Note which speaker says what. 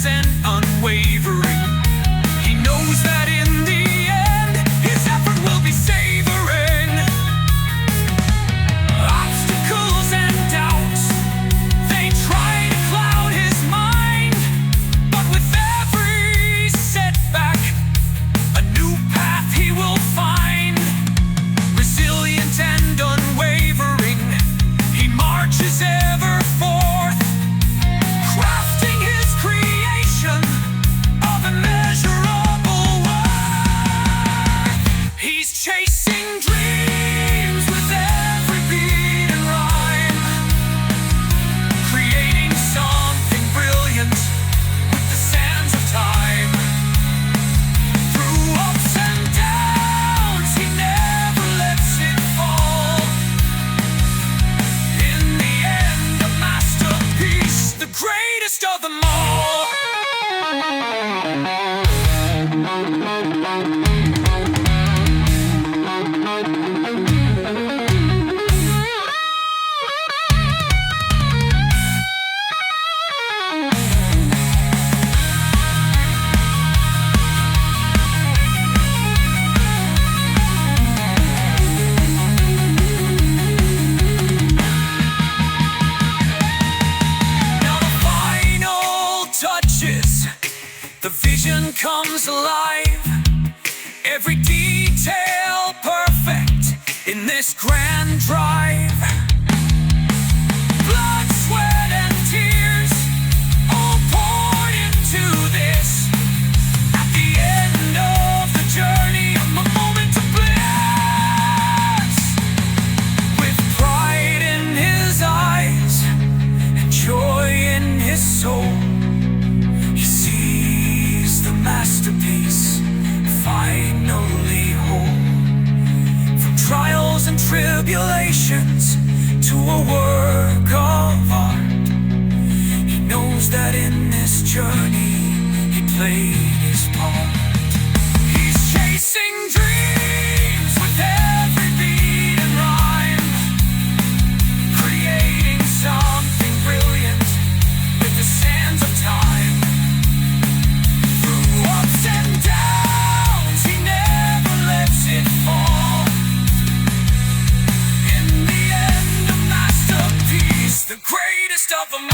Speaker 1: relentless and unwavering. He knows that in the end, his effort will be savoring. Obstacles and doubts, they try to cloud his mind, but with every setback, a new path he will find. Resilient and unwavering, he marches ever forth, crafting his creation of immeasurable worth. He's chasing dreams with every beat and rhyme, creating something brilliant with the sands of time. Through ups and downs, he never lets it fall. In the end, a masterpiece, the greatest of them all. Now the final touches, the vision comes alive. Every detail perfect in this grand drive. Blood, sweat, and tears all poured into this. At the end of the journey, a moment of bliss. With pride in his eyes and joy in his soul, he sees the masterpiece finally whole. From trials and tribulations to a work of art, he knows that in this journey he played his part. He's chasing dreams with every beat and rhyme, creating something brilliant with the sands of time. Through ups and downs, he never lets it fall. In the end, a masterpiece, the greatest of them all.